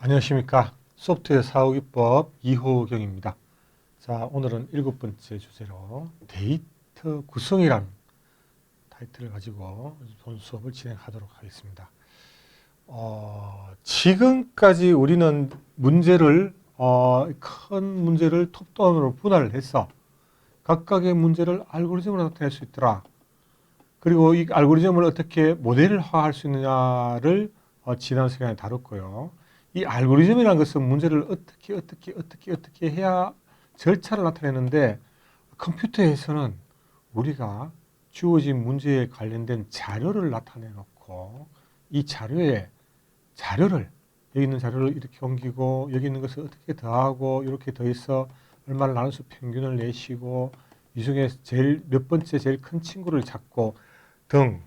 안녕하십니까. 소프트웨어 사후기법 이호경입니다. 자, 오늘은 7번째 주제로 데이터 구성이란 타이틀을 가지고 본 수업을 진행하도록 하겠습니다. 지금까지 우리는 문제를 큰 문제를 톱다운으로 분할을 해서 각각의 문제를 알고리즘으로 나타낼 수 있더라. 그리고 이 알고리즘을 어떻게 모델화할 수 있느냐를 지난 시간에 다뤘고요. 이 알고리즘이라는 것은 문제를 어떻게 해야 절차를 나타내는데, 컴퓨터에서는 우리가 주어진 문제에 관련된 자료를 나타내 놓고 이 자료를 여기 있는 자료를 이렇게 옮기고 여기 있는 것을 어떻게 더하고 이렇게 더해서 얼마를 나눠서 평균을 내시고 이 중에 제일 몇 번째 제일 큰 친구를 잡고 등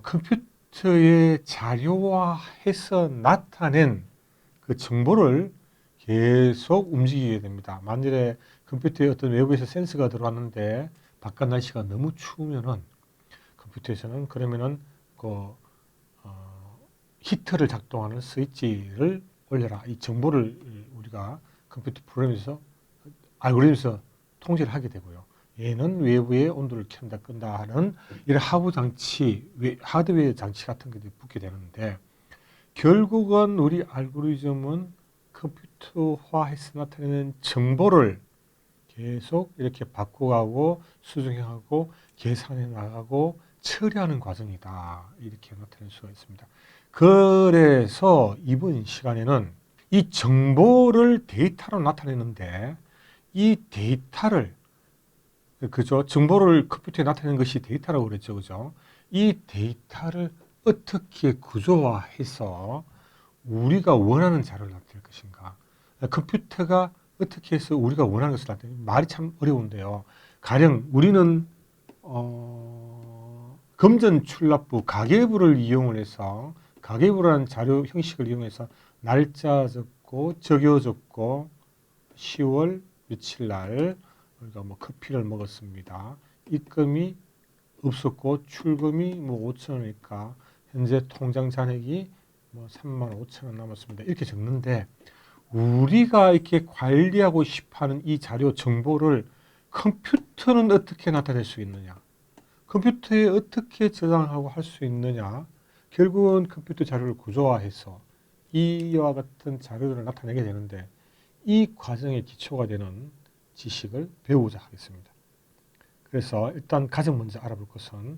컴퓨터에 자료화해서 나타낸 그 정보를 계속 움직이게 됩니다. 만일에 컴퓨터에 어떤 외부에서 센서가 들어왔는데 바깥 날씨가 너무 추우면은 컴퓨터에서는 그러면은 그 히터를 작동하는 스위치를 올려라. 이 정보를 우리가 컴퓨터 프로그램에서 알고리즘에서 통제를 하게 되고요. 얘는 외부의 온도를 켠다 끈다 하는 이런 하부 장치, 하드웨어 장치 같은 것들이 붙게 되는데, 결국은 우리 알고리즘은 컴퓨터화해서 나타내는 정보를 계속 이렇게 바꿔가고 수정하고 계산해 나가고 처리하는 과정이다. 이렇게 나타낼 수가 있습니다. 그래서 이번 시간에는 이 정보를 데이터로 나타내는데, 이 데이터를, 그죠? 정보를 컴퓨터에 나타내는 것이 데이터라고 그랬죠. 그죠? 이 데이터를 어떻게 구조화해서 우리가 원하는 자료를 나타낼 것인가? 컴퓨터가 어떻게 해서 우리가 원하는 것을 나타내? 말이 참 어려운데요. 가령 우리는 금전출납부 가계부를 이용을 해서, 가계부라는 자료 형식을 이용해서 날짜 적고 적요 적고 10월 며칠 날 우리가 뭐 커피를 먹었습니다. 입금이 없었고 출금이 뭐 5천 원이니까 현재 통장 잔액이 뭐 3만 5천 원 남았습니다. 이렇게 적는데, 우리가 이렇게 관리하고 싶어하는 이 자료 정보를 컴퓨터는 어떻게 나타낼 수 있느냐? 컴퓨터에 어떻게 저장하고 할 수 있느냐? 결국은 컴퓨터 자료를 구조화해서 이와 같은 자료들을 나타내게 되는데, 이 과정의 기초가 되는 지식을 배우자 하겠습니다. 그래서 일단 가장 먼저 알아볼 것은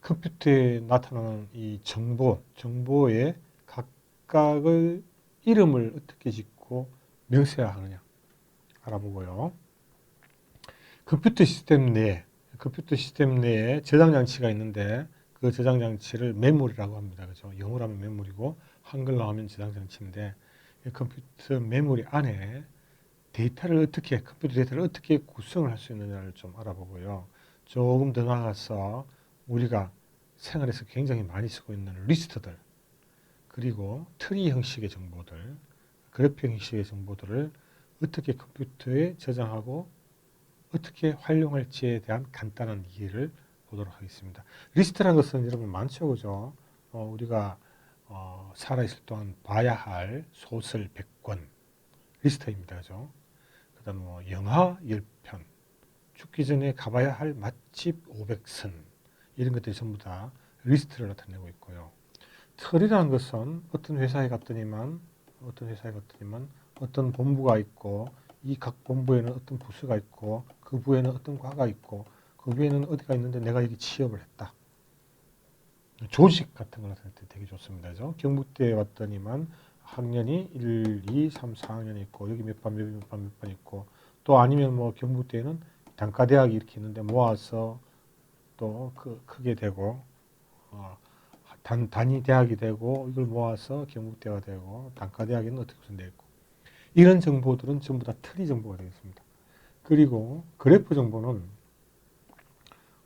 컴퓨터에 나타나는 이 정보의 각각의 이름을 어떻게 짓고 명세화하느냐 알아보고요. 컴퓨터 시스템 내에 저장 장치가 있는데, 그 저장 장치를 메모리라고 합니다. 그죠? 영어로 하면 메모리고 한글로 하면 저장 장치인데, 컴퓨터 메모리 안에 컴퓨터 데이터를 어떻게 구성을 할 수 있느냐를 좀 알아보고요. 조금 더 나아가서 우리가 생활에서 굉장히 많이 쓰고 있는 리스트들, 그리고 트리 형식의 정보들, 그래프 형식의 정보들을 어떻게 컴퓨터에 저장하고 어떻게 활용할지에 대한 간단한 이해를 보도록 하겠습니다. 리스트라는 것은 여러분 많죠, 그죠? 우리가 살아있을 동안 봐야 할 소설 100권 리스트입니다, 그죠? 그다음 뭐 영화 10편, 죽기 전에 가봐야 할 맛집 500선, 이런 것들이 전부 다 리스트를 나타내고 있고요. 틀이라는 것은 어떤 본부가 있고, 이 각 본부에는 어떤 부서가 있고, 그 부에는 어떤 과가 있고, 그 부에는 어디가 있는데 내가 여기 취업을 했다. 조직 같은 걸 나타낼 때 되게 좋습니다. 그죠? 경북대에 왔더니만 학년이 1, 2, 3, 4학년이 있고, 여기 몇 반 있고, 또 아니면 뭐 경북대에는 단과대학이 이렇게 있는데 모아서 또 크게 되고, 단위 대학이 되고, 이걸 모아서 경북대가 되고, 단과대학에는 어떻게 구성되어 있고, 이런 정보들은 전부 다 트리 정보가 되겠습니다. 그리고 그래프 정보는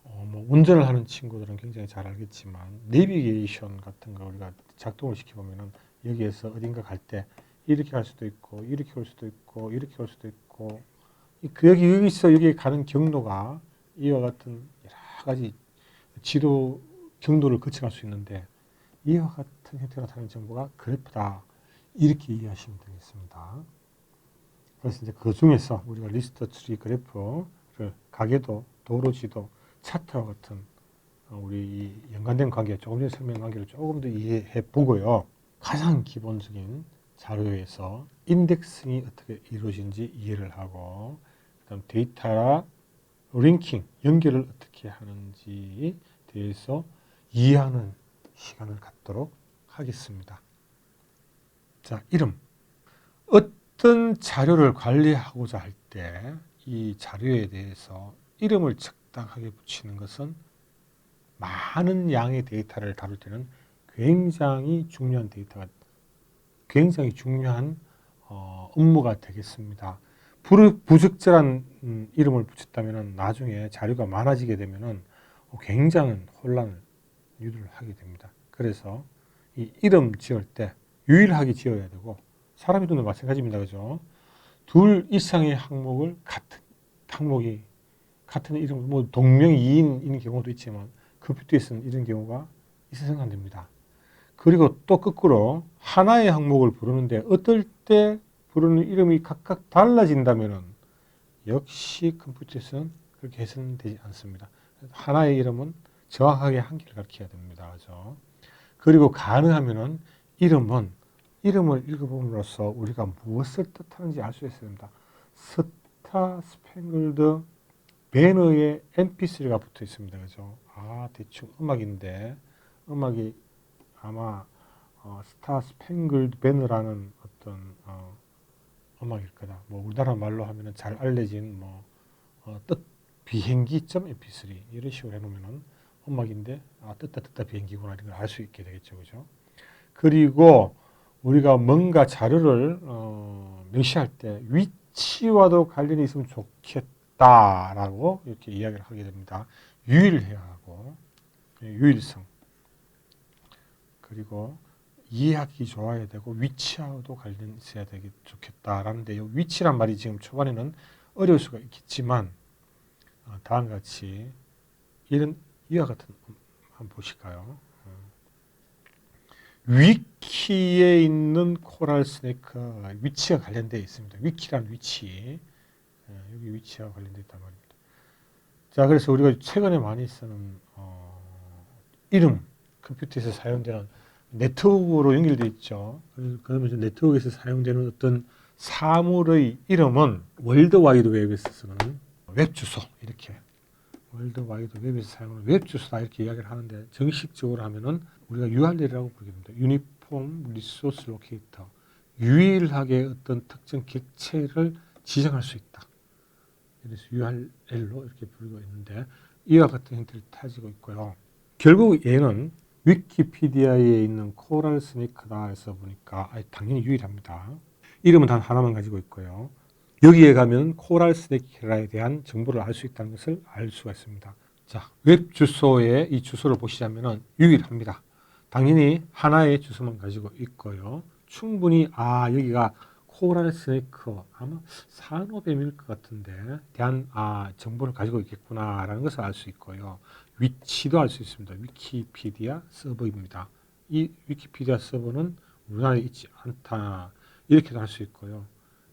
뭐 운전을 하는 친구들은 굉장히 잘 알겠지만, 내비게이션 같은 거 우리가 작동을 시켜보면은 여기에서 어딘가 갈 때 이렇게 갈 수도 있고, 이렇게 올 수도 있고, 이렇게 올 수도 있고, 여기서 여기 가는 경로가 이와 같은 여러 가지 지도 경로를 거쳐갈 수 있는데, 이와 같은 형태로 나타나는 정보가 그래프다. 이렇게 이해하시면 되겠습니다. 그래서 이제 그 중에서 우리가 리스트 트리 그래프를 가계도, 도로 지도, 차트와 같은 우리 이 연관된 관계, 조금 전에 설명한 관계를 조금 더 이해해 보고요. 가장 기본적인 자료에서 인덱싱이 어떻게 이루어지는지 이해를 하고, 그다음 데이터와 링킹, 연결을 어떻게 하는지에 대해서 이해하는 시간을 갖도록 하겠습니다. 자, 이름. 어떤 자료를 관리하고자 할 때 이 자료에 대해서 이름을 적당하게 붙이는 것은 많은 양의 데이터를 다룰 때는 굉장히 중요한 굉장히 중요한 업무가 되겠습니다. 부적절한 이름을 붙였다면 나중에 자료가 많아지게 되면 굉장한 혼란을 유도하게 됩니다. 그래서 이 이름 지을 때 유일하게 지어야 되고, 사람 이름도 마찬가지입니다. 그죠? 둘 이상의 항목을 같은 이름, 뭐 동명이인인 경우도 있지만 컴퓨터에서는 이런 경우가 있어서는 안 됩니다. 그리고 또 거꾸로 하나의 항목을 부르는데 어떨 때 부르는 이름이 각각 달라진다면 역시 컴퓨터에서는 그렇게 해서는 되지 않습니다. 하나의 이름은 정확하게 한 개를 가르쳐야 됩니다. 그죠? 그리고 가능하면은 이름을 읽어봄으로써 우리가 무엇을 뜻하는지 알 수 있어야 됩니다. 스타 스팽글드 배너에 mp3가 붙어 있습니다. 그죠? 대충 음악인데, 음악이 아마 스타 스팽글드 배너라는 어떤 음악일 거다. 뭐 우리나라 말로 하면은 잘 알려진 뜻 비행기.mp3 이런 식으로 해놓으면은 음악인데 뜻다 비행기구나 이런 걸 알 수 있게 되겠죠, 그죠? 그리고 우리가 뭔가 자료를 명시할 때 위치와도 관련이 있으면 좋겠다라고 이렇게 이야기를 하게 됩니다. 유일해야 하고, 유일성, 그리고 이해하기 좋아야 되고 위치와도 관련이 있어야 되게 좋겠다라는데, 위치란 말이 지금 초반에는 어려울 수가 있겠지만 다음과 같이 이와 같은 한번 보실까요? 위키에 있는 코랄 스네이크가 위치가 관련되어 있습니다. 위키란 위치, 여기 위치와 관련되어 있단 말입니다. 자, 그래서 우리가 최근에 많이 쓰는 이름, 컴퓨터에서 사용되는 네트워크로 연결되어 있죠. 그러면 이제 네트워크에서 사용되는 어떤 사물의 이름은 월드와이드 웹에서 쓰는 웹 주소, 이렇게 월드와이드 웹에서 사용하는 웹 주소다 이렇게 이야기를 하는데, 정식적으로 하면은 우리가 URL이라고 부르게 됩니다. 유니폼 리소스 로케이터, 유일하게 어떤 특정 객체를 지정할 수 있다. 그래서 URL로 이렇게 부르고 있는데, 이와 같은 형태를 가지고 있고요. 결국 얘는 위키피디아에 있는 코랄 스네이크다 해서 보니까 당연히 유일합니다. 이름은 단 하나만 가지고 있고요. 여기에 가면 코랄 스네이크에 대한 정보를 알 수 있다는 것을 알 수가 있습니다. 자, 웹 주소에 이 주소를 보시자면 유일합니다. 당연히 하나의 주소만 가지고 있고요. 충분히 여기가 코랄 스네이크 아마 산호뱀일 것 같은데 대한 정보를 가지고 있겠구나라는 것을 알 수 있고요. 위치도 알 수 있습니다. 위키피디아 서버입니다. 이 위키피디아 서버는 우리나라에 있지 않다 이렇게도 할 수 있고요.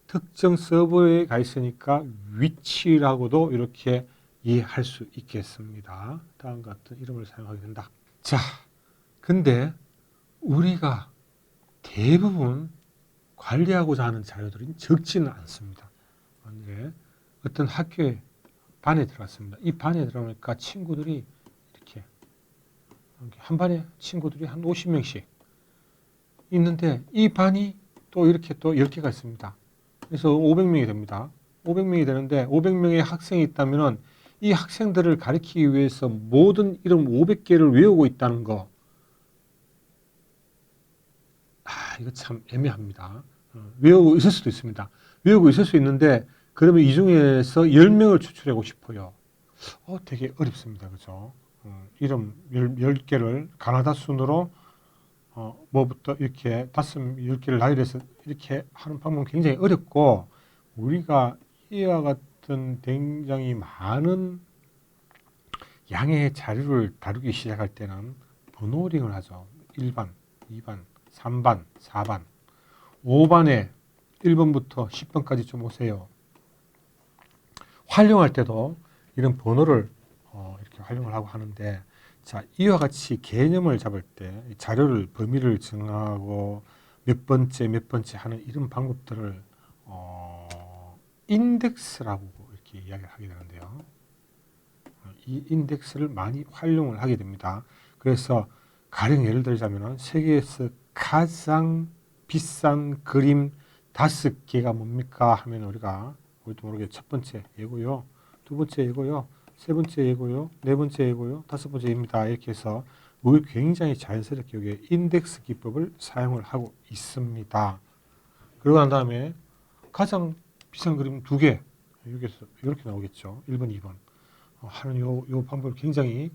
특정 서버에 가 있으니까 위치라고도 이렇게 이해할 수 있겠습니다. 다음과 같은 이름을 사용하게 된다. 자, 근데 우리가 대부분 관리하고자 하는 자료들이 적지는 않습니다. 어떤 학교에 반에 들어갔습니다. 이 반에 들어가니까 친구들이 이렇게 한 반에 친구들이 한 50명씩 있는데, 이 반이 또 이렇게 또 10개가 있습니다. 그래서 500명이 됩니다. 500명이 되는데 500명의 학생이 있다면 이 학생들을 가리키기 위해서 모든 이름 500개를 외우고 있다는 거, 이거 참 애매합니다. 외우고 있을 수도 있습니다. 외우고 있을 수 있는데 그러면 이 중에서 10명을 추출하고 싶어요. 되게 어렵습니다. 그죠? 이름 10개를 가나다 순으로 뭐부터 이렇게 10개를 나열해서 이렇게 하는 방법은 굉장히 어렵고, 우리가 이와 같은 굉장히 많은 양의 자료를 다루기 시작할 때는 버노링을 하죠. 1반, 2반, 3반, 4반, 5반에 1번부터 10번까지 좀 오세요. 활용할 때도 이런 번호를 이렇게 활용을 하고 하는데, 자, 이와 같이 개념을 잡을 때 자료를 범위를 정하고 몇 번째 하는 이런 방법들을 인덱스라고 이렇게 이야기를 하게 되는데요. 이 인덱스를 많이 활용을 하게 됩니다. 그래서 가령 예를 들자면 세계에서 가장 비싼 그림 5개가 뭡니까 하면 우리가 우리도 모르게 첫 번째 예고요, 두 번째 예고요, 세 번째 예고요, 네 번째 예고요, 다섯 번째 예입니다. 이렇게 해서 우리 굉장히 자연스럽게 여기에 인덱스 기법을 사용을 하고 있습니다. 그러고 난 다음에 가장 비싼 그림 2개, 여기서 이렇게 나오겠죠. 1번, 2번 하는 요 방법을 굉장히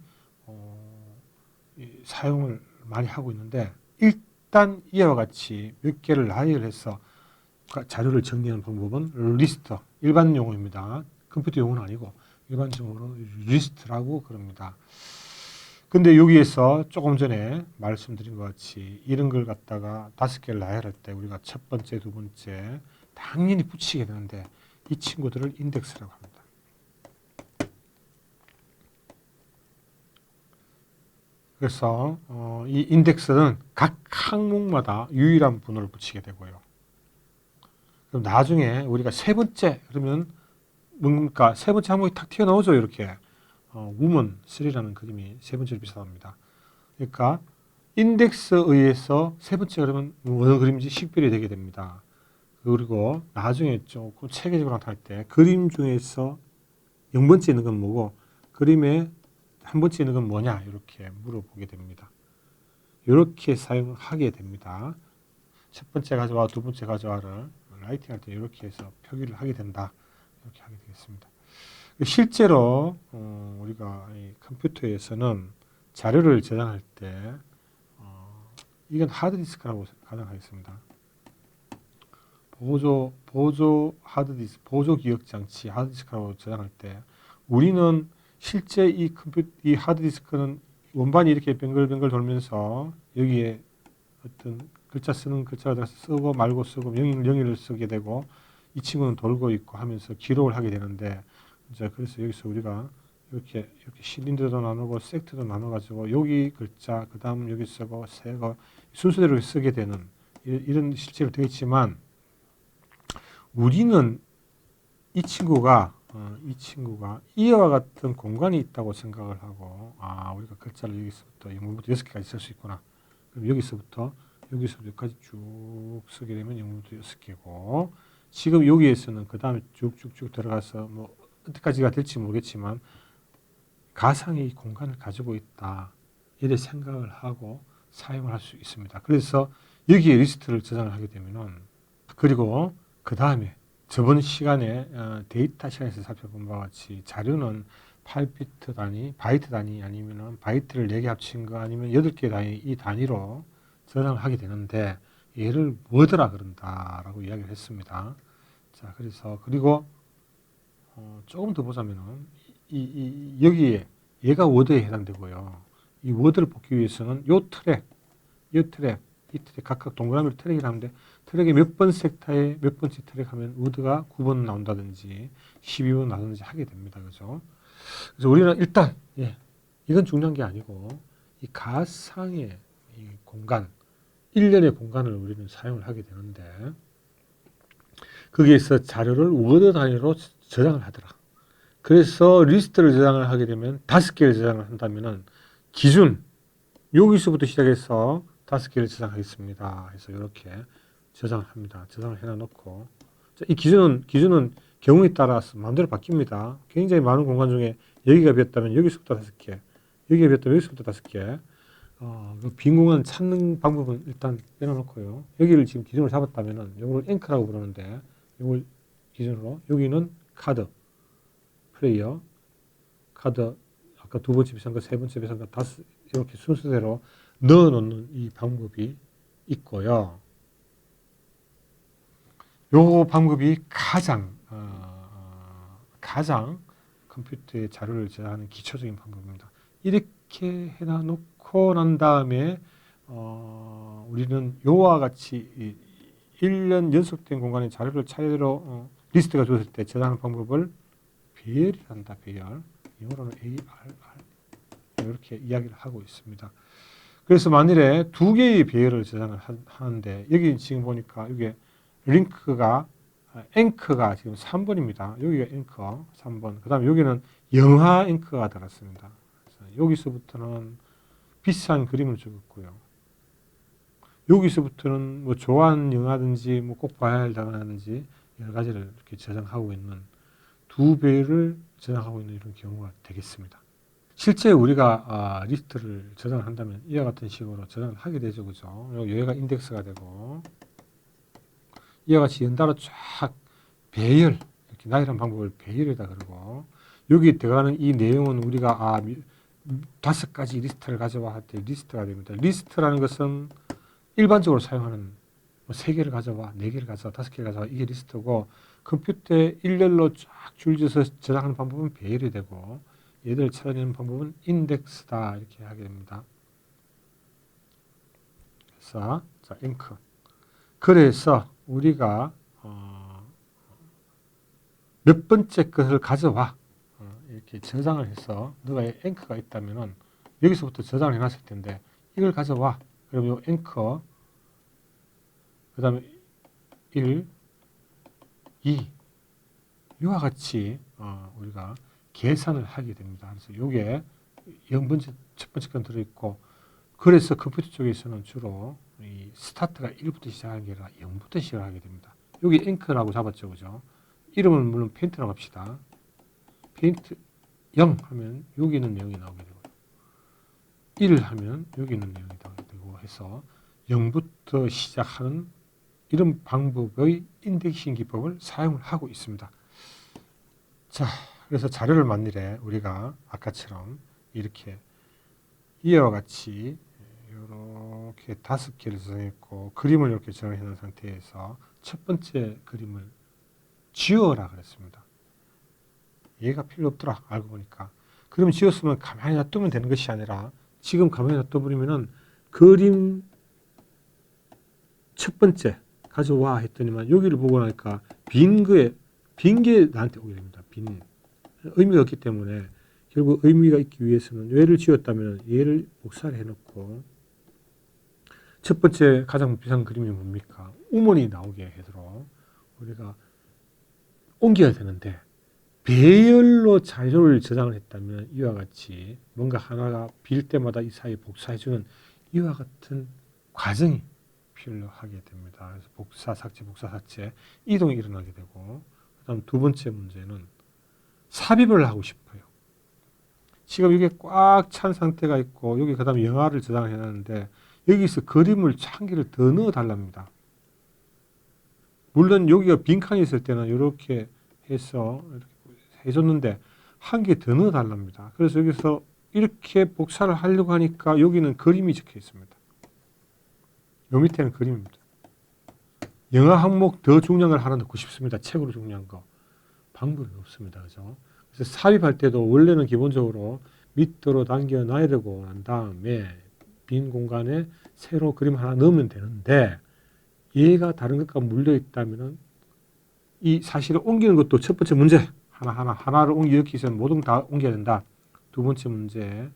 사용을 많이 하고 있는데, 일단 이와 같이 몇 개를 나열해서 자료를 정리하는 방법은 리스트, 일반 용어입니다. 컴퓨터 용어는 아니고 일반적으로 리스트라고 그럽니다. 근데 여기에서 조금 전에 말씀드린 것 같이 이런 걸 갖다가 5개를 나열할 때 우리가 첫 번째, 두 번째 당연히 붙이게 되는데, 이 친구들을 인덱스라고 합니다. 그래서 이 인덱스는 각 항목마다 유일한 번호를 붙이게 되고요. 그럼 나중에 우리가 세 번째 그러면 뭔가 세 번째 항목이 탁 튀어나오죠. 이렇게 우먼 3라는 그림이 세 번째로 비슷합니다. 그러니까 인덱스에 의해서 세 번째 그러면 어느 그림인지 식별이 되게 됩니다. 그리고 나중에 조금 체계적으로 나타날 때 그림 중에서 0번째 있는 건 뭐고 그림에 한 번째 있는 건 뭐냐 이렇게 물어보게 됩니다. 이렇게 사용하게 됩니다. 첫 번째 가져와, 두 번째 가져와를 라이팅할 때 이렇게 해서 표기를 하게 된다. 이렇게 하게 되겠습니다. 실제로 우리가 이 컴퓨터에서는 자료를 저장할 때 이건 하드디스크라고 가정하겠습니다. 보조 하드디스크, 보조 기억 장치 하드디스크라고 저장할 때 우리는 실제 이 하드디스크는 원반이 이렇게 뱅글뱅글 돌면서 여기에 어떤 글자 쓰는 글자를 쓰고 말고 쓰고 영의를 쓰게 되고 이 친구는 돌고 있고 하면서 기록을 하게 되는데, 이제 그래서 여기서 우리가 이렇게 실린더도 나누고 섹트도 나눠가지고 여기 글자 그 다음 여기 쓰고 새거 순서대로 쓰게 되는 이런 실제로 되어 있지만, 우리는 이 친구가 이와 같은 공간이 있다고 생각을 하고, 우리가 글자를 여기서부터 영문부터 6개까지 쓸 수 있구나. 그럼 여기서부터 여기까지 쭉 쓰게 되면 영문부터 6개고, 지금 여기에서는 그 다음에 쭉쭉쭉 들어가서 뭐 어디까지가 될지 모르겠지만 가상의 공간을 가지고 있다. 이래 생각을 하고 사용을 할 수 있습니다. 그래서 여기에 리스트를 저장을 하게 되면은, 그리고 그 다음에 저번 시간에 데이터 시간에서 살펴본 바와 같이 자료는 8비트 단위, 바이트 단위 아니면 바이트를 4개 합친 거 아니면 8개 단위 이 단위로 저장을 하게 되는데, 얘를 워드라 그런다라고 이야기를 했습니다. 자, 그래서 그리고 조금 더 보자면은 여기에 얘가 워드에 해당되고요. 이 워드를 뽑기 위해서는 이 트랙 각각 동그라미로 트랙이 나오는데, 트랙의 몇 번 섹터에 몇 번째 트랙 하면 워드가 9번 나온다든지 12번 나오든지 하게 됩니다. 그죠? 그래서 우리는 일단 이건 중요한 게 아니고 이 가상의 이 공간, 일련의 공간을 우리는 사용을 하게 되는데, 거기에서 자료를 워드 단위로 저장을 하더라. 그래서 리스트를 저장을 하게 되면 5개를 저장을 한다면은 기준 여기서부터 시작해서 5개를 저장하겠습니다. 그래서 이렇게 저장을 합니다. 저장을 해놔놓고, 이 기준은 경우에 따라서 마음대로 바뀝니다. 굉장히 많은 공간 중에 여기가 비었다면 여기서부터 5개, 여기가 비었다면 여기서부터 5개. 빈 공간 찾는 방법은 일단 빼놔놓고요. 여기를 지금 기준으로 잡았다면은 이걸 앵커라고 부르는데, 이걸 기준으로 여기는 카드, 플레이어, 카드, 아까 두 번째 비싼 거, 세 번째 비싼 거, 다섯, 이렇게 순서대로 넣어놓는 이 방법이 있고요. 요 방법이 가장 컴퓨터에 자료를 저장하는 기초적인 방법입니다. 이렇게 해놔놓고 난 다음에 우리는 요와 같이 1년 연속된 공간에 자료를 차례대로 리스트가 주어질 때 저장하는 방법을 배열이란다. 배열. 영어로는 ARR 이렇게 이야기를 하고 있습니다. 그래서 만일에 두 개의 배열을 저장을 하는데 여기 지금 보니까 이게 앵커가 지금 3번입니다. 여기가 앵커 3번. 그 다음에 여기는 영화 앵커가 들어갔습니다. 여기서부터는 비싼 그림을 적었고요. 여기서부터는 뭐 좋아하는 영화든지 뭐 꼭 봐야 할 단어든지 여러 가지를 이렇게 저장하고 있는 두 배를 저장하고 있는 이런 경우가 되겠습니다. 실제 우리가 리스트를 저장한다면 이와 같은 식으로 저장을 하게 되죠. 그죠? 여기가 인덱스가 되고 이와 같이 연달아 쫙 배열, 이렇게 나열한 방법을 배열이다 그러고 여기 들어가는 이 내용은 우리가 5가지 리스트를 가져와 할 때 리스트가 됩니다. 리스트라는 것은 일반적으로 사용하는 3개를 가져와, 4개를 가져와, 5개를 가져와 이게 리스트고 컴퓨터에 일렬로 쫙 줄지어서 저장하는 방법은 배열이 되고 얘들을 찾아내는 방법은 인덱스다 이렇게 하게 됩니다. 그래서 자, 앵커. 그래서 우리가 몇 번째 것을 가져와 이렇게 저장을 해서 너가 앵커가 있다면은 여기서부터 저장을 해놨을 텐데 이걸 가져와. 그러면 요 앵커 그 다음에 1, 2 이와 같이 우리가 계산을 하게 됩니다. 그래서 요게 0번째 첫 번째 건 들어있고 그래서 컴퓨터 쪽에서는 주로 이 스타트가 1부터 시작하는 게 아니라 0부터 시작하게 됩니다. 여기 앵커라고 잡았죠. 그죠? 이름은 물론 페인트라고 합시다. 페인트 0 하면 여기 있는 내용이 나오게 되고요. 1 하면 여기 있는 내용이 나오게 되고 해서 0부터 시작하는 이런 방법의 인덱싱 기법을 사용을 하고 있습니다. 자, 그래서 자료를 만일에 우리가 아까처럼 이렇게 이와 같이 이렇게 5개를 저장했고 그림을 이렇게 저장해 놓은 상태에서 첫 번째 그림을 지워라 그랬습니다. 얘가 필요 없더라 알고 보니까. 그럼 지웠으면 가만히 놔두면 되는 것이 아니라 지금 가만히 놔둬버리면은 그림 첫 번째 가져와 했더니만 여기를 보고 나니까 빈 게 나한테 오게 됩니다. 빈 의미가 없기 때문에 결국 의미가 있기 위해서는 얘를 지웠다면 얘를 복사를 해놓고 첫 번째 가장 비싼 그림이 뭡니까? 우먼이 나오게 하도록 우리가 옮겨야 되는데 배열로 자료를 저장을 했다면 이와 같이 뭔가 하나가 빌 때마다 이 사이에 복사해주는 이와 같은 과정이 필요하게 됩니다. 그래서 복사, 삭제 이동이 일어나게 되고 그다음 두 번째 문제는 삽입을 하고 싶어요. 지금 이게 꽉 찬 상태가 있고 여기 그다음에 영화를 저장을 해놨는데 여기서 그림을 한 개를 더 넣어 달랍니다. 물론 여기가 빈칸이 있을 때는 이렇게 해서 이렇게 해줬는데 한 개 더 넣어 달랍니다. 그래서 여기서 이렇게 복사를 하려고 하니까 여기는 그림이 적혀 있습니다. 요 밑에는 그림입니다. 영화 항목 더 중요한 걸 하나 넣고 싶습니다. 책으로 중요한 거. 방법이 없습니다. 그죠? 그래서 삽입할 때도 원래는 기본적으로 밑으로 당겨 놔야 되고 난 다음에 빈 공간에 새로 그림 하나 넣으면 되는데 얘가 다른 것과 물려 있다면은 이 사실을 옮기는 것도 첫 번째 문제 하나를 옮기기 위해서는 모든 다 옮겨야 된다. 두 번째 문제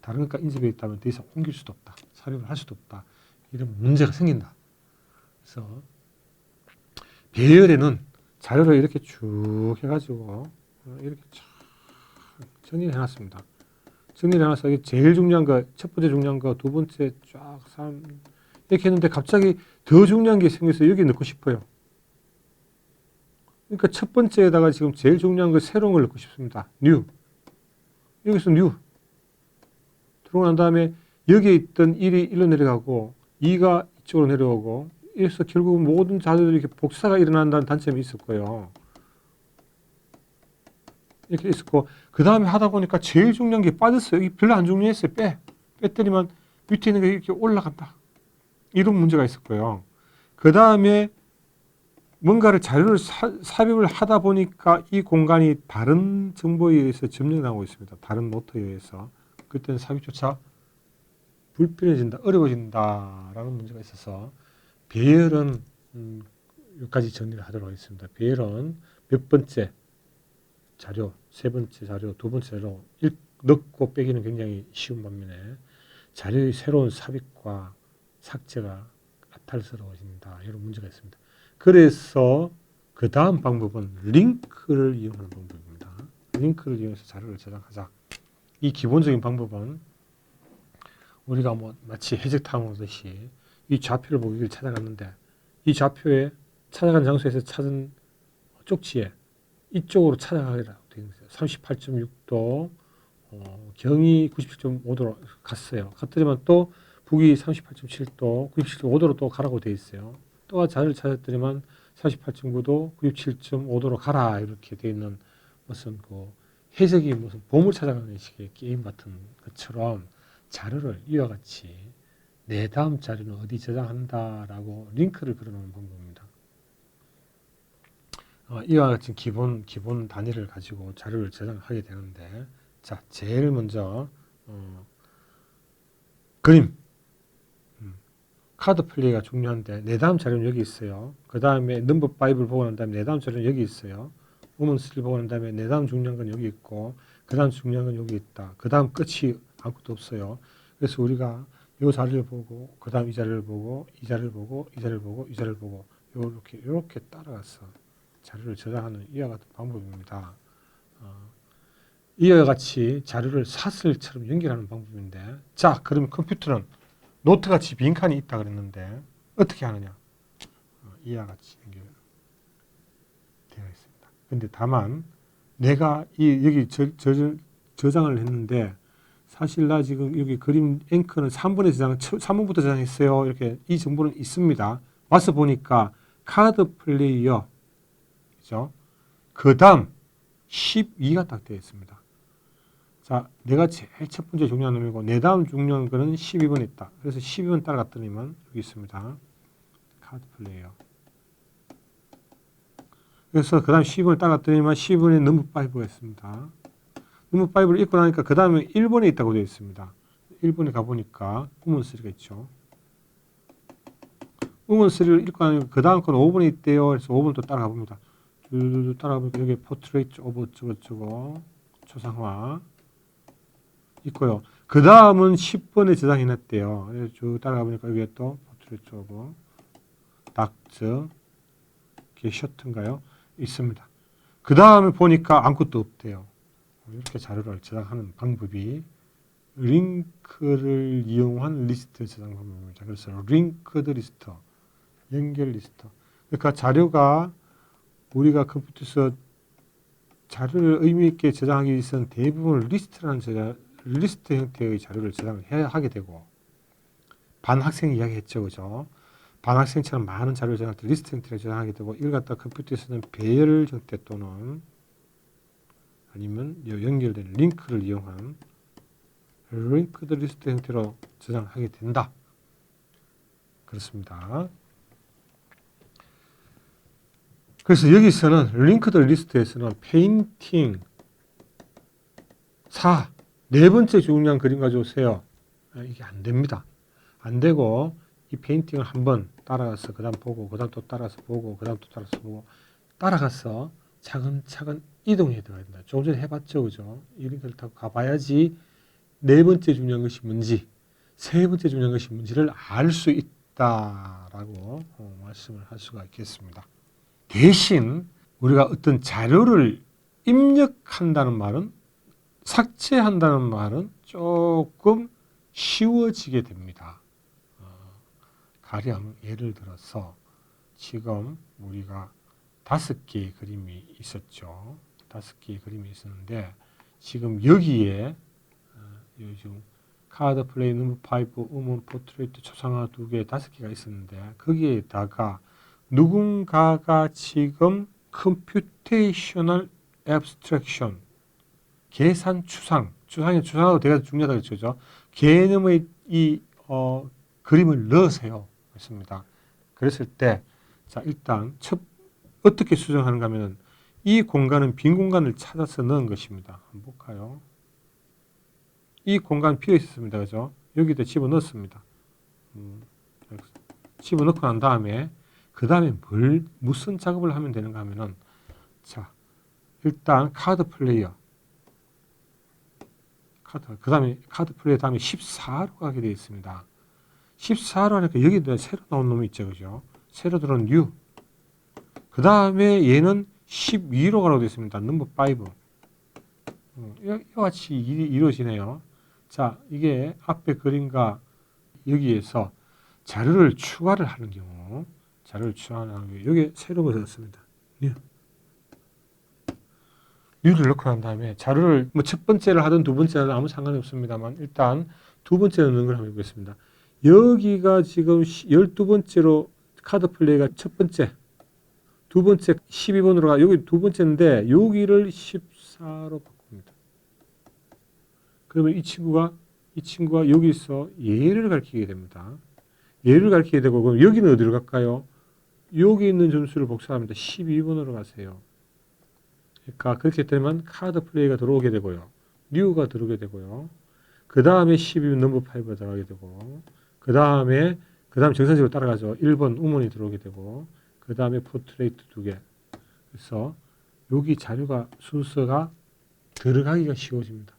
다른 것과 인접해 있다면 더 이상 옮길 수도 없다. 삽입을 할 수도 없다. 이런 문제가 생긴다. 그래서 배열에는 자료를 이렇게 쭉 해가지고 이렇게 쫙 정리를 해놨습니다. 정리를 해놔서 이게 제일 중요한 거, 첫 번째 중요한 거, 두 번째 쫙, 이렇게 했는데 갑자기 더 중요한 게 생겨서 여기 넣고 싶어요. 그러니까 첫 번째에다가 지금 제일 중요한 거 새로운 걸 넣고 싶습니다. new. 여기서 new. 들어오고 난 다음에 여기에 있던 1이 1로 내려가고 2가 이쪽으로 내려오고 이래서 결국 모든 자료들이 이렇게 복사가 일어난다는 단점이 있었고요. 이렇게 있었고 그 다음에 하다 보니까 제일 중요한 게 빠졌어요. 여기 별로 안 중요했어요. 뺐더니만 밑에 있는 게 이렇게 올라간다. 이런 문제가 있었고요. 그 다음에 뭔가를 자료를 삽입을 하다 보니까 이 공간이 다른 정보에 의해서 점령하고 있습니다. 다른 노트에 의해서. 그때는 삽입조차 불편해진다, 어려워진다라는 문제가 있어서 배열은 여기까지 정리를 하도록 하겠습니다. 배열은 몇 번째 자료, 세 번째 자료, 두 번째 자료 넣고 빼기는 굉장히 쉬운 반면에 자료의 새로운 삽입과 삭제가 까탈스러워진다. 이런 문제가 있습니다. 그래서 그 다음 방법은 링크를 이용하는 방법입니다. 링크를 이용해서 자료를 저장하자. 이 기본적인 방법은 우리가 뭐 마치 해적탕 오듯이 이 좌표를 보고 여기를 찾아갔는데 이 좌표에 찾아간 장소에서 찾은 쪽지에 이쪽으로 찾아가기라고 되어 있어요. 38.6도, 경이 97.5도로 갔어요. 갔더니만 또 북이 38.7도, 97.5도로 또 가라고 되어 있어요. 또 자리를 찾았더니만 48.9도, 97.5도로 가라 이렇게 되어 있는 무슨 그 해적이 무슨 보물 찾아가는 식의 게임 같은 것처럼 자료를 이와 같이 내 다음 자료는 어디 저장한다라고 링크를 걸어놓는 방법입니다. 이와 같은 기본 단위를 가지고 자료를 저장하게 되는데, 자, 제일 먼저 그림, 카드 플레이가 중요한데 내 다음 자료는 여기 있어요. 그 다음에 넘버 5를 보고 난 다음에 내 다음 자료는 여기 있어요. 우먼 3를 보고 난 다음에 내 다음 중요한 건 여기 있고 그 다음 중요한 건 여기 있다. 그 다음 끝이 아무것도 없어요. 그래서 우리가 이 자료를 보고 그 다음 이 자료를 보고 이 자료를 보고 이 자료를 보고 이 자료를 보고 이렇게 따라가서 자료를 저장하는 이와 같은 방법입니다. 이와 같이 자료를 사슬처럼 연결하는 방법인데, 자, 그러면 컴퓨터는 노트같이 빈칸이 있다 그랬는데 어떻게 하느냐? 이와 같이 연결되어 있습니다. 근데 다만 내가 여기 저장을 했는데 사실 나 지금 여기 그림 앵커는 3번에 3번부터 저장했어요. 이렇게 이 정보는 있습니다. 와서 보니까 카드 플레이어, 그죠? 그 다음 12가 딱 되어 있습니다. 자, 내가 제일 첫 번째 중요한 놈이고 내 다음 중요한 거는 12번에 있다. 그래서 12번 따라갔더니만 여기 있습니다. 카드 플레이어. 그래서 그 다음 12번을 따라갔더니만 12번에 넘버 5가 있습니다. 넘버 5를 읽고 나니까 그 다음에 1번에 있다고 되어 있습니다. 1번에 가보니까 우먼 3가 있죠. 우먼 3를 읽고 나니까 그 다음 건 5번에 있대요. 그래서 5번 또 따라가 봅니다. 쭉 따라가 보니까 여기 포트레이트 오브 어쩌고저쩌고 초상화 있고요. 그 다음은 10번에 저장해놨대요. 그래서 쭉 따라가 보니까 여기에 또 포트레이트 오브 닥터 게셔트인가요? 있습니다. 그 다음에 보니까 아무것도 없대요. 이렇게 자료를 저장하는 방법이 링크를 이용한 리스트 저장 방법입니다. 그래서 링크드 리스트, 연결 리스트. 그러니까 자료가 우리가 컴퓨터에서 자료를 의미 있게 저장하기 위해서는 대부분 리스트 형태의 자료를 저장을 해야 하게 되고, 반학생 이야기 했죠, 그죠? 반학생처럼 많은 자료를 저장할 때 리스트 형태를 저장하게 되고, 이걸 갖다 컴퓨터에서는 배열 형태 또는 아니면 연결된 링크를 이용한 링크드 리스트 형태로 저장하게 된다. 그렇습니다. 그래서 여기서는 링크드 리스트에서는 페인팅 4, 네 번째 중요한 그림 가져오세요. 이게 안 됩니다. 안 되고 이 페인팅을 한번 따라가서 그 다음 보고 그 다음 또 따라서 보고 그 다음 또 따라서 보고 따라가서 차근차근 이동해야 된다. 조금 전에 해봤죠, 그죠? 이런 걸 타고 가봐야지 네 번째 중요한 것이 뭔지, 세 번째 중요한 것이 뭔지를 알 수 있다라고 말씀을 할 수가 있겠습니다. 대신 우리가 어떤 자료를 입력한다는 말은, 삭제한다는 말은 조금 쉬워지게 됩니다. 가령 예를 들어서 지금 우리가 5개의 그림이 있었죠. 5개의 그림이 있었는데 지금 여기에 요즘 카드 플레이 넘버 5, 우먼 포트레이트 초상화 2개, 5개가 있었는데 거기에다가 누군가가 지금 컴퓨테이셔널 앱스트랙션, 계산 추상의 추상하고 되게 중요하다고 했죠. 개념의 이 그림을 넣으세요. 했습니다. 그랬을 때, 자, 일단 어떻게 수정하는가 하면 이 공간은 빈 공간을 찾아서 넣은 것입니다. 한번 볼까요? 이 공간 비어 있었습니다. 그죠? 여기다 집어넣습니다. 집어넣고 난 다음에 그 다음에 무슨 작업을 하면 되는가 하면은, 자, 일단 카드 플레이어. 그 다음에 카드 플레이어 다음에 14로 가게 되어 있습니다. 14로 하니까 여기 새로 나온 놈이 있죠. 그죠? 새로 들어온 new. 그 다음에 얘는 12로 가라고 되어 있습니다. 넘버 5. 이와 같이 이루어지네요. 자, 이게 앞에 그림과 여기에서 자료를 추가를 하는 경우, 여기 새로 넣었습니다. 뉴를 넣고 난 다음에 자료를 뭐 첫 번째를 하든 두 번째를 하든 아무 상관이 없습니다만 일단 두 번째 넣는 걸 한번 해보겠습니다. 여기가 지금 12번째로 카드 플레이가 첫 번째, 두 번째 12번으로 가, 여기 두 번째인데 여기를 14로 바꿉니다. 그러면 이 친구가 여기서 얘를 가리키게 됩니다. 얘를 가리키게 되고, 그럼 여기는 어디로 갈까요? 여기 있는 점수를 복사합니다. 12번으로 가세요. 그러니까 그렇게 되면 카드 플레이가 들어오게 되고요. 뉴가 들어오게 되고요. 그 다음에 12번 넘버 5가 들어가게 되고, 그 다음에 정상적으로 따라가죠. 1번 우먼이 들어오게 되고, 그 다음에 포트레이트 2개. 그래서 여기 자료가 순서가 들어가기가 쉬워집니다.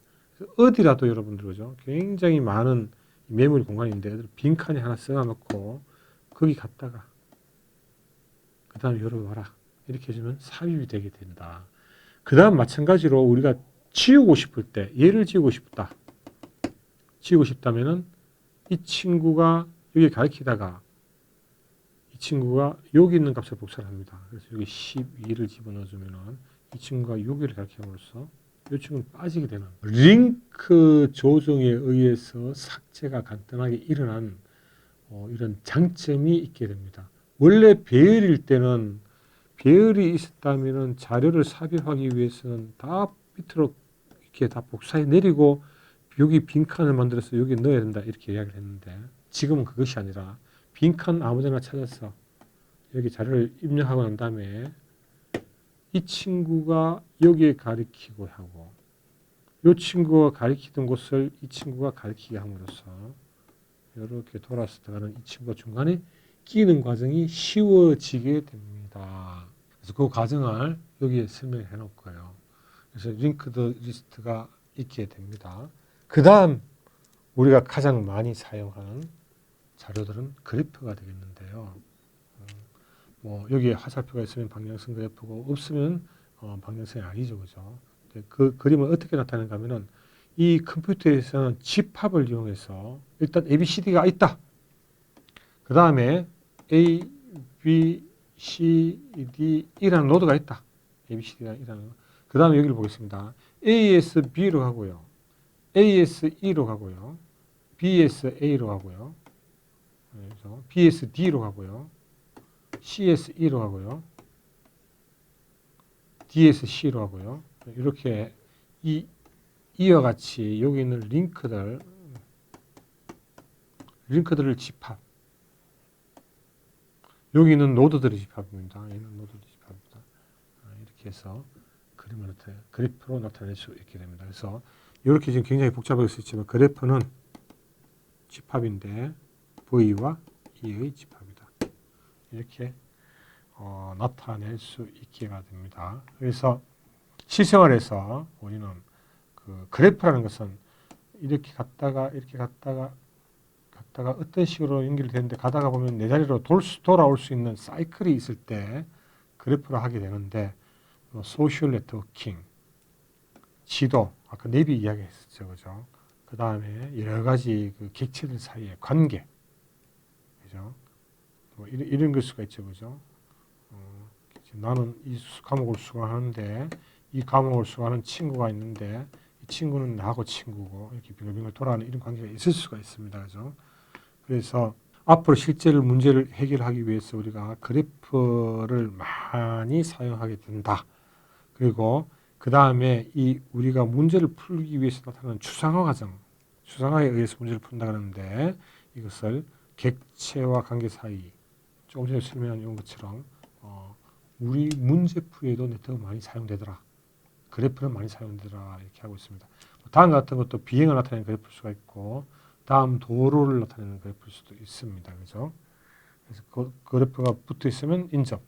어디라도 여러분들 그죠? 굉장히 많은 메모리 공간인데 빈칸에 하나 써놔놓고 거기 갔다가 그 다음에 여기 와라 이렇게 해주면 삽입이 되게 된다. 그 다음 마찬가지로 우리가 지우고 싶을 때 얘를 지우고 싶다면은 이 친구가 여기 가리키다가 이 친구가 여기 있는 값을 복사를 합니다. 그래서 여기 12를 집어넣어주면은 이 친구가 여기를 가리킴으로써 이 친구는 빠지게 되는 링크 조정에 의해서 삭제가 간단하게 일어난 이런 장점이 있게 됩니다. 원래 배열일 때는 배열이 있었다면 자료를 삽입하기 위해서는 다 밑으로 이렇게 다 복사해 내리고 여기 빈칸을 만들어서 여기 넣어야 된다 이렇게 이야기를 했는데 지금은 그것이 아니라 빈칸 아무데나 찾아서 여기 자료를 입력하고 난 다음에 이 친구가 여기에 가리키고 하고 이 친구가 가리키던 곳을 이 친구가 가리키게 함으로써 이렇게 돌아서 들어가는 이 친구가 중간에 끼는 과정이 쉬워지게 됩니다. 그래서 그 과정을 여기에 설명해 놓을 거예요. 그래서 링크드 리스트가 있게 됩니다. 그 다음 우리가 가장 많이 사용하는 자료들은 그래프가 되겠는데요. 뭐 여기에 화살표가 있으면 방향성 그래프고 없으면 방향성이 아니죠, 그죠? 그 그림을 어떻게 나타내는가 하면은 이 컴퓨터에서는 집합을 이용해서 일단 ABCD가 있다. 그 다음에 A, B, C, D, E라는 노드가 있다. ABCD가 E라는. 그 다음에 여기를 보겠습니다. A에서 B로 가고요. A에서 E로 가고요. B에서 A로 가고요. 그래서 B에서 D로 가고요. C에서 E로 가고요. D에서 C로 가고요. 이렇게 이와 같이 여기 있는 링크들을 집합. 여기 있는 노드들의 집합입니다. 얘는 노드의 집합입니다. 이렇게 해서 그래프로 나타낼 수 있게 됩니다. 그래서 이렇게 지금 굉장히 복잡할 수 있지만 그래프는 집합인데 V와 E의 집합이다. 이렇게 나타낼 수 있게가 됩니다. 그래서 실생활에서 우리는 그 그래프라는 것은 이렇게 갔다가 어떤 식으로 연결되는데 가다가 보면 내 자리로 돌아올 수 있는 사이클이 있을 때 그래프를 하게 되는데 소셜 네트워킹, 지도, 아까 내비 이야기했었죠, 그죠? 그 다음에 여러 가지 그 객체들 사이의 관계, 그죠? 뭐 이런 걸 수가 있죠, 그죠? 나는 이 과목을 수강하는데 이 과목을 수강하는 친구가 있는데 이 친구는 나하고 친구고 이렇게 빙글빙글 돌아가는 이런 관계가 있을 수가 있습니다, 그죠? 그래서 앞으로 실제로 문제를 해결하기 위해서 우리가 그래프를 많이 사용하게 된다. 그리고 그 다음에 이 우리가 문제를 풀기 위해서 나타나는 추상화 과정, 추상화에 의해서 문제를 푼다 그러는데 이것을 객체와 관계 사이, 조금 전에 설명한 것처럼 우리 문제풀이에도 네트워크가 많이 사용되더라. 그래프는 많이 사용되더라. 이렇게 하고 있습니다. 다음 같은 것도 비행을 나타내는 그래프일 수가 있고 다음 도로를 나타내는 그래프일 수도 있습니다. 그죠? 그래서 그래프가 붙어 있으면 인접.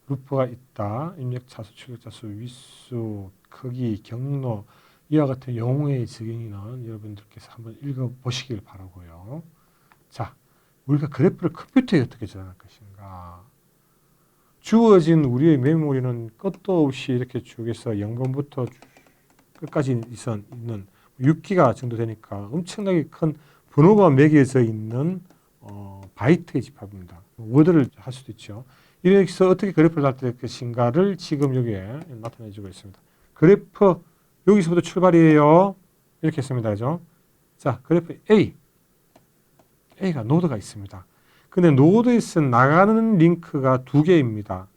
루프가 있다. 입력 차수, 출력 차수, 윗수, 크기, 경로 이와 같은 영웅의 적용이는 여러분들께서 한번 읽어보시길 바라고요. 자, 우리가 그래프를 컴퓨터에 어떻게 저장할 것인가? 주어진 우리의 메모리는 끝도 없이 이렇게 쭉 해서 0번부터 끝까지 있는 6기가 정도 되니까 엄청나게 큰 번호가 매겨져 있는 바이트의 집합입니다. 워드를 할 수도 있죠. 이래서 어떻게 그래프를 나타낼 것인가를 지금 여기에 나타내주고 있습니다. 그래프 여기서부터 출발이에요. 이렇게 했습니다. 그죠? 자, 그래프 A가 노드가 있습니다. 근데 노드에서 나가는 링크가 두 개입니다.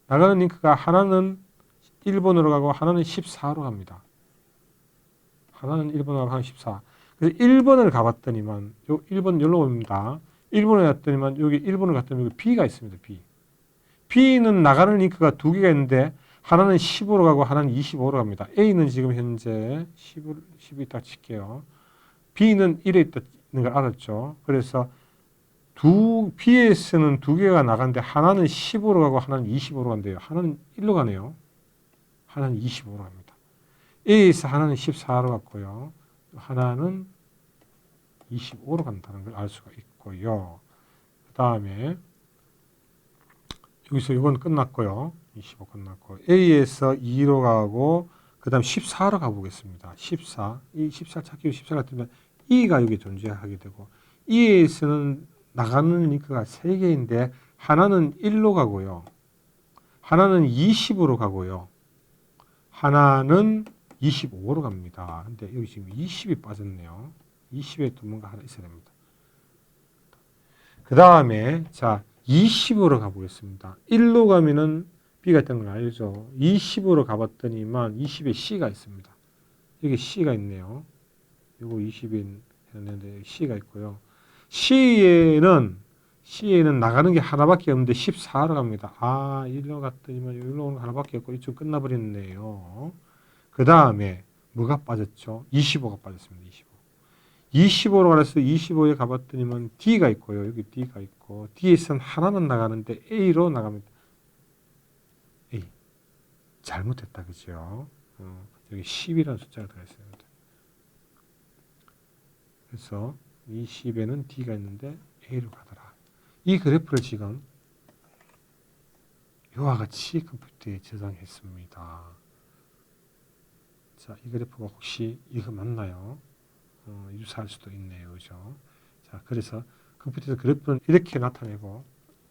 나가는 링크가 하나는 1번으로 가고 하나는 14로 갑니다. 하나는 1번으로 가고 하나는 14. 그래서 1번을 가봤더니만 요 1번 여기로 옵니다. 1번에 갔더니만 여기 1번을 갔더니 여기 B가 있습니다. B는 나가는 링크가 두 개가 있는데 하나는 15로 가고 하나는 25로 갑니다. A는 지금 현재 10이 딱 칠게요. B는 1에 있는 걸 알았죠. 그래서 B에서는 두 개가 나가는데 하나는 15로 가고 하나는 25로 간대요. 하나는 1로 가네요. 하나는 25로 갑니다. A에서 하나는 14로 갔고요. 하나는 25로 간다는 걸 알 수가 있고요. 그 다음에 여기서 이건 끝났고요. 25 끝났고 A에서 2로 가고 그 다음 14로 가보겠습니다. 14. 이 14 찾기 14 같으면 E가 여기 존재하게 되고 E에서는 나가는 링크가 3개인데 하나는 1로 가고요. 하나는 20으로 가고요. 하나는 25로 갑니다. 근데 여기 지금 20이 빠졌네요. 20에 또 뭔가 하나 있어야 됩니다. 그 다음에 자 20으로 가보겠습니다. 1로 가면은 B가 있다는 걸 알죠. 20으로 가봤더니만 20에 C가 있습니다. 여기 C가 있네요. 이거 20인 했는데 C가 있고요. C에는 나가는 게 하나밖에 없는데 14로 갑니다. 아, 1로 갔더니만 여기로 오는 거 하나밖에 없고 이쪽 끝나버렸네요. 그 다음에 뭐가 빠졌죠? 25가 빠졌습니다. 25로 가서 25에 가봤더니만 D가 있고요. 여기 D가 있고 D에서는 하나만 나가는데 A로 나갑니다. A. 잘못했다. 그죠? 여기 10이라는 숫자가 들어있어요. 그래서 20에는 D가 있는데 A로 가더라. 이 그래프를 지금 이와 같이 컴퓨터에 저장했습니다. 자, 이 그래프가 혹시 이거 맞나요? 유사할 수도 있네요. 그죠? 자, 그래서 컴퓨터에서 그래프는 이렇게 나타내고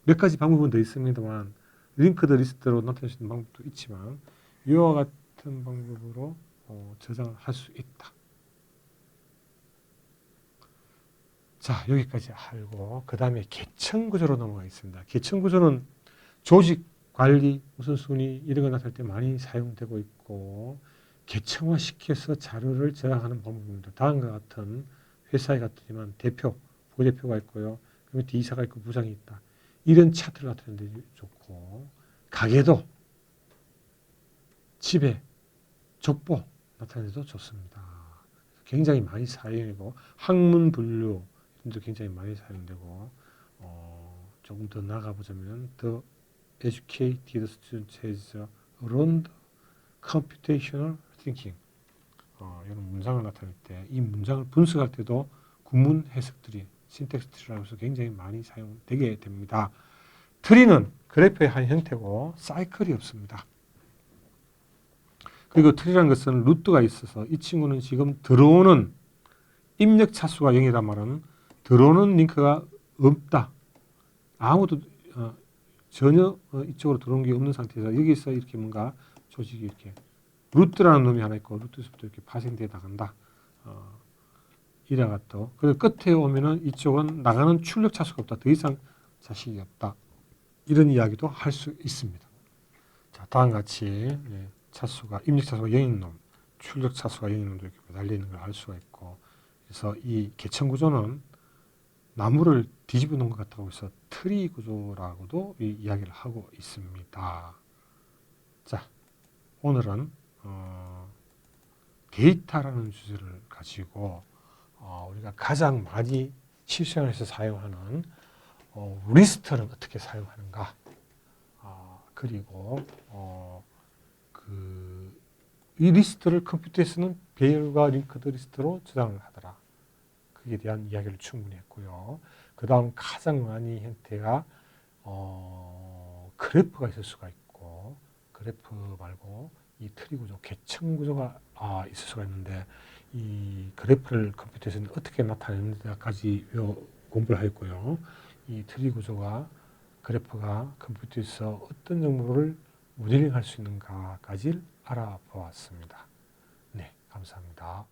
몇 가지 방법은 더 있습니다만 링크드 리스트로 나타낼 수 있는 방법도 있지만 이와 같은 방법으로 저장을 할 수 있다. 자, 여기까지 알고 그 다음에 계층 구조로 넘어가겠습니다. 계층 구조는 조직, 관리, 우선순위 이런 거 나타낼 때 많이 사용되고 있고 계층화시켜서 자료를 저장하는 방법입니다. 다음과 같은 회사에 갔더니만 대표, 부대표가 있고요. 그 밑에 이사가 있고 부장이 있다. 이런 차트를 나타내는 데 좋고 가게도 집에 족보 나타내도 좋습니다. 굉장히 많이 사용되고 학문 분류 도 굉장히 많이 사용되고 조금 더 나가보자면 The educated student has learned computational thinking 이런 문장을 나타낼 때 이 문장을 분석할 때도 구문 해석들이 신텍스 트리라고 해서 굉장히 많이 사용되게 됩니다. 트리는 그래프의 한 형태고 사이클이 없습니다. 그리고 트리라는 것은 루트가 있어서 이 친구는 지금 들어오는 입력 차수가 0이란 말은 들어오는 링크가 없다. 아무도 전혀 이쪽으로 들어온 게 없는 상태에서 여기서 이렇게 뭔가 조직이 이렇게 루트라는 놈이 하나 있고 루트에서부터 이렇게 파생되어 나간다. 이래가 또 그리고 끝에 오면은 이쪽은 나가는 출력 차수가 없다. 더 이상 자식이 없다. 이런 이야기도 할 수 있습니다. 자, 다음과 같이 차수가 입력 차수가 0인 놈, 출력 차수가 0인 놈도 이렇게 달려 있는 걸 알 수가 있고 그래서 이 계층 구조는 나무를 뒤집어 놓은 것 같다고 해서 트리 구조라고도 이야기를 하고 있습니다. 자, 오늘은 데이터라는 주제를 가지고 우리가 가장 많이 실생활에서 사용하는 리스트는 어떻게 사용하는가, 그리고 이 리스트를 컴퓨터에서는 배열과 링크드 리스트로 저장을 하더라. 그에 대한 이야기를 충분히 했고요. 그 다음 가장 많이 형태가 그래프가 있을 수가 있고, 그래프 말고 이 트리 구조, 계층 구조가 있을 수가 있는데, 이 그래프를 컴퓨터에서는 어떻게 나타내는지까지 공부를 했고요. 이 트리 구조가, 그래프가 컴퓨터에서 어떤 정보를 모델링할 수 있는가까지 알아보았습니다. 네, 감사합니다.